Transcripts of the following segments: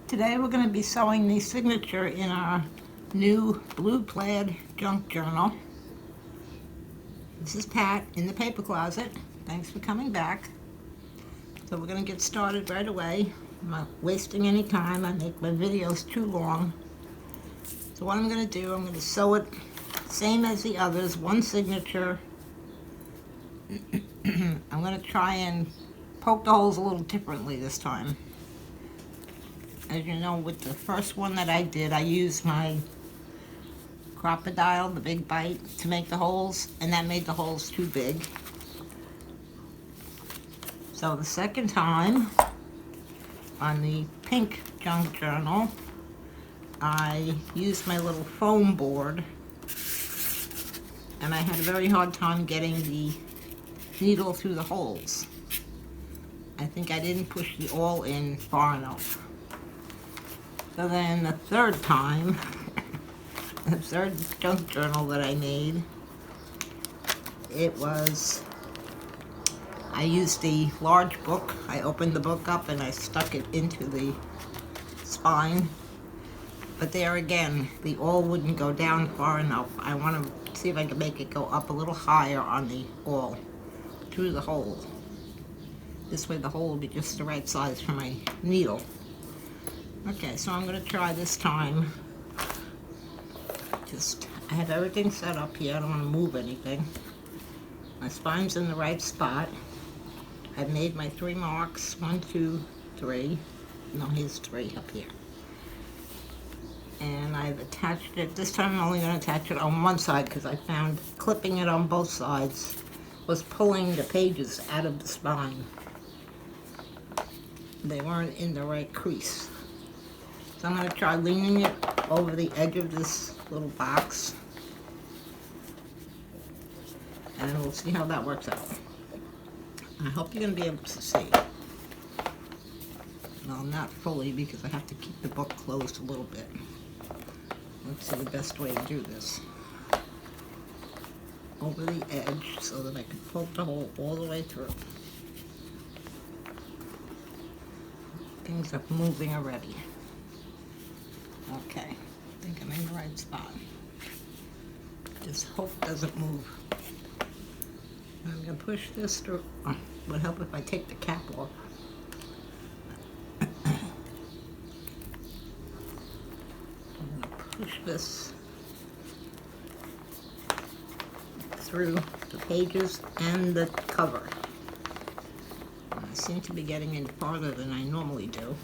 Today we're going to be sewing the signature in our new Blue Plaid Junk Journal. This is Pat in the paper closet. Thanks for coming back. So we're going to get started right away. I'm not wasting any time. I make my videos too long. So what I'm going to do, I'm going to sew it same as the others, one signature. I'm going to try and poke the holes a little differently this time. As you know, with the first one that I did, I used my crocodile, the big bite, to make the holes, and that made the holes too big. So the second time, on the pink junk journal, I used my little foam board, and I had a very hard time getting the needle through the holes. I think I didn't push the awl in far enough. So then the third time, the third junk journal that I made, I used the large book. I opened the book up and I stuck it into the spine. But there again, the awl wouldn't go down far enough. I want to see if I can make it go up a little higher on the awl, through the hole. This way the hole will be just the right size for my needle. Okay, so I'm going to try this time. I have everything set up here. I don't want to move anything. My spine's in the right spot. I've made my 3 marks. 1, 2, 3. No, here's 3 up here. And I've attached it. This time I'm only going to attach it on one side because I found clipping it on both sides was pulling the pages out of the spine. They weren't in the right crease. So I'm going to try leaning it over the edge of this little box, and we'll see how that works out. I hope you're going to be able to see. Well, not fully because I have to keep the book closed a little bit. Let's see the best way to do this. Over the edge so that I can poke the hole all the way through. Things are moving already. Okay, I think I'm in the right spot. Just hope it doesn't move. I'm going to push this through. Oh, it would help if I take the cap off. I'm going to push this through the pages and the cover. I seem to be getting in farther than I normally do,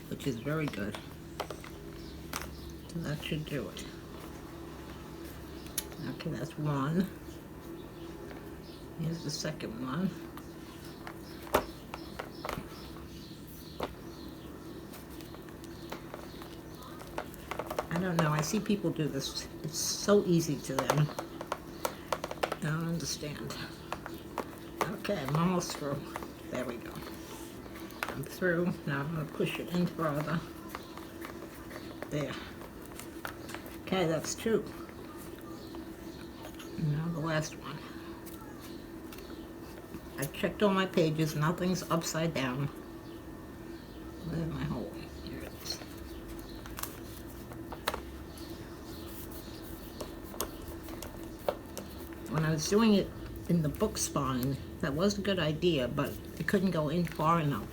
which is very good. So that should do it. Okay, that's one. Here's the second one. I don't know, I see people do this. It's so easy to them. I don't understand. Okay, I'm almost through. There we go. I'm through. Now I'm going to push it in further. There. Okay, that's 2. Now the last one. I checked all my pages. Nothing's upside down. Where's my hole? Here it is. When I was doing it in the book spine, that was a good idea, but it couldn't go in far enough.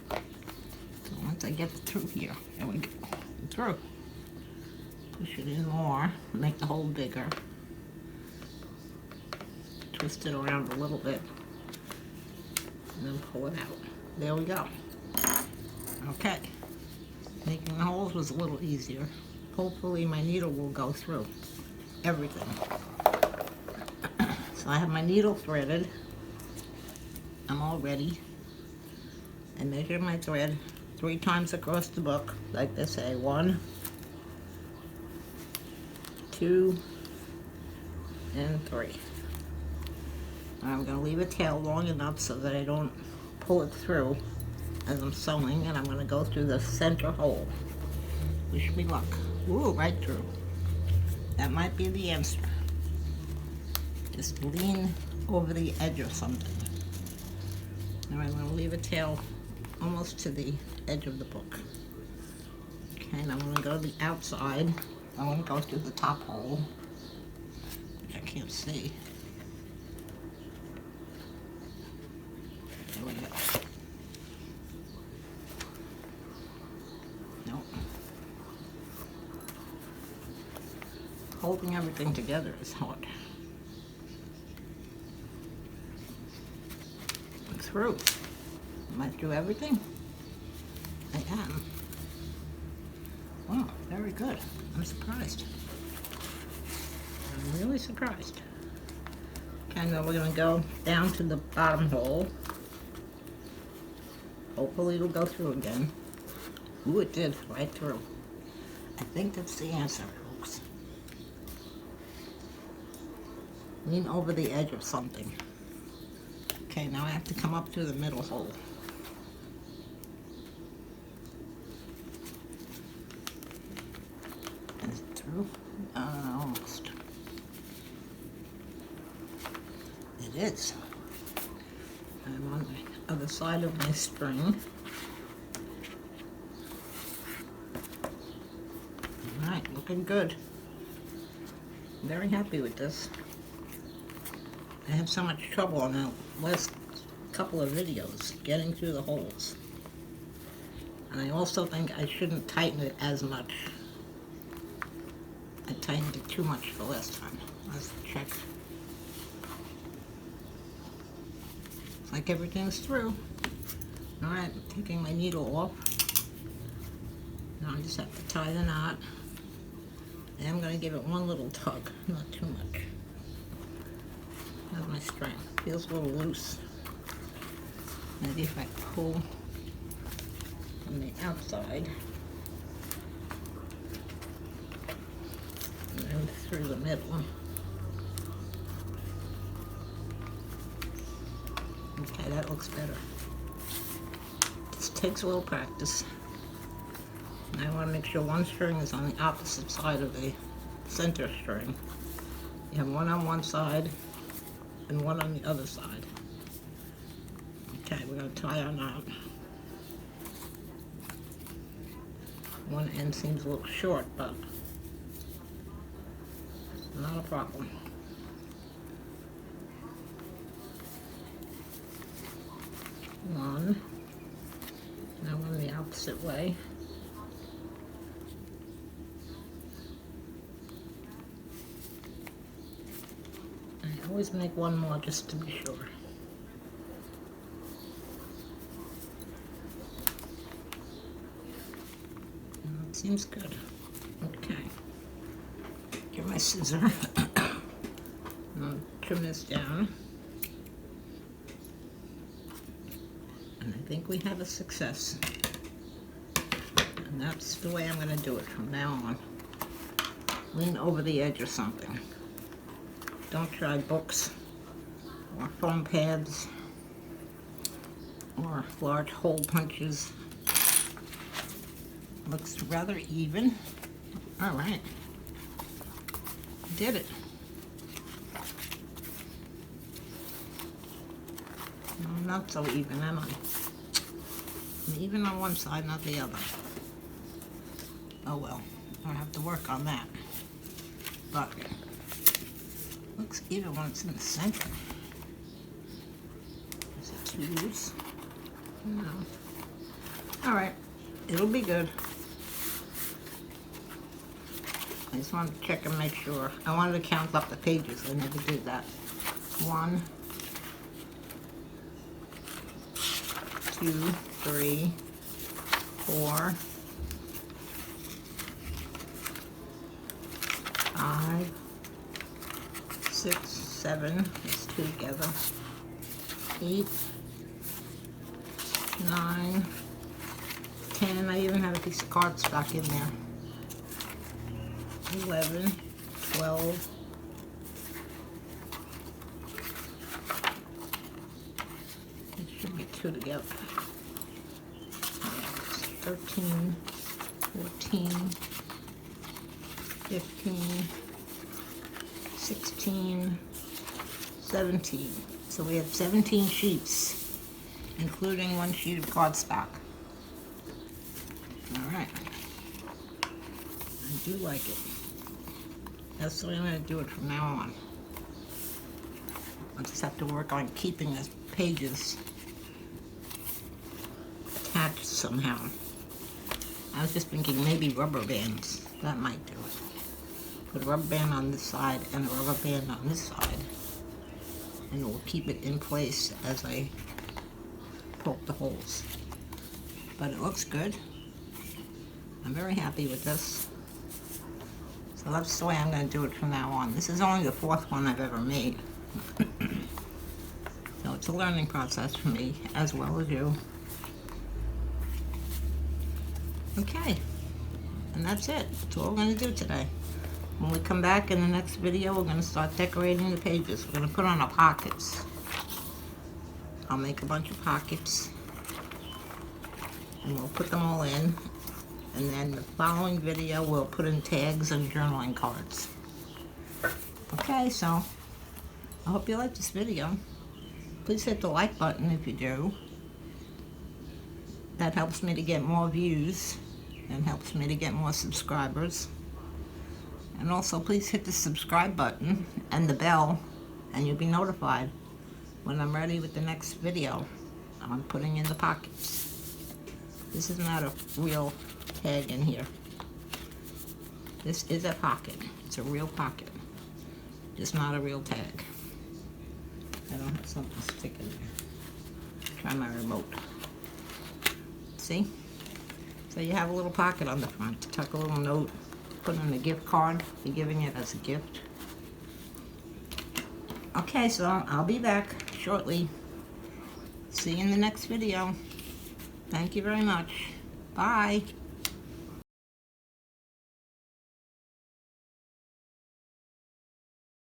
So once I get it through here, there we go, through. Push it in more, make the hole bigger. Twist it around a little bit, and then pull it out. There we go. Okay, making the holes was a little easier. Hopefully my needle will go through everything. So I have my needle threaded. I'm all ready. I measure my thread 3 times across the book, like they say. 1, 2, and 3. I'm going to leave a tail long enough so that I don't pull it through as I'm sewing, and I'm going to go through the center hole. Wish me luck. Ooh, right through. That might be the answer. Just lean over the edge or something. Now I'm going to leave a tail almost to the edge of the book. Okay, and I'm going to go to the outside. I want to go through the top hole, which I can't see. There we go. Nope. Holding everything together is hard. I'm through. Am I through everything? I am. Wow, very good. I'm surprised. I'm really surprised. Okay, now we're going to go down to the bottom hole. Hopefully it'll go through again. Ooh, it did, right through. I think that's the answer, folks. Lean over the edge of something. Okay, now I have to come up through the middle hole. Is it through? Almost. It is. I'm on the other side of my string. Alright, looking good. Very happy with this. I have so much trouble on the last couple of videos getting through the holes. And I also think I shouldn't tighten it as much. I tightened it too much the last time. Let's check. Looks like everything's through. Alright, taking my needle off. Now I just have to tie the knot. And I'm going to give it one little tug, not too much. How's my string? Feels a little loose. Maybe if I pull from the outside and then through the middle. Okay, that looks better. This takes a little practice. And I want to make sure one string is on the opposite side of the center string. You have one on one side and one on the other side. Okay, we're going to tie our knot. One end seems a little short, but it's not a problem. One. Now one the opposite way. I always make one more just to be sure. It seems good. Okay. Get my scissor. I'll trim this down. And I think we have a success. And that's the way I'm going to do it from now on. Lean over the edge or something. Don't try books or foam pads or large hole punches. Looks rather even. All right. Did it. No, not so even, am I? I'm even on one side, not the other. Oh well, I'll have to work on that. But looks even when it's in the center. Is it too loose? No. All right, it'll be good. I just wanted to check and make sure. I wanted to count up the pages. I never did that. 1, 2, 3, 4, 5, 6, 7. Let's two together. 8, 9, 10. I even have a piece of cardstock in there. 11, 12, 2 together. 13, 14, 15, 16, 17. So we have 17 sheets. including 1 sheet of cardstock. Alright. I do like it. That's the way I'm going to do it from now on. I just have to work on keeping the pages attached somehow. I was just thinking maybe rubber bands. That might do it. Put a rubber band on this side and a rubber band on this side. And it will keep it in place as I poke the holes. But it looks good. I'm very happy with this. So that's the way I'm going to do it from now on. This is only the 4th one I've ever made. So it's a learning process for me as well as you. Okay, and that's it. That's all we're going to do today. When we come back in the next video, we're going to start decorating the pages. We're going to put on our pockets. I'll make a bunch of pockets, and we'll put them all in. And then the following video, we'll put in tags and journaling cards. Okay, so I hope you like this video. Please hit the like button if you do. That helps me to get more views and helps me to get more subscribers. And also please hit the subscribe button and the bell, and you'll be notified when I'm ready with the next video I'm putting in the pockets. This is not a real tag in here. This is a pocket. It's a real pocket. Just not a real tag. I don't have something to stick in there. Try my remote. See? So you have a little pocket on the front to tuck a little note, put in a gift card. You're giving it as a gift. Okay, so I'll be back shortly. See you in the next video. Thank you very much. Bye.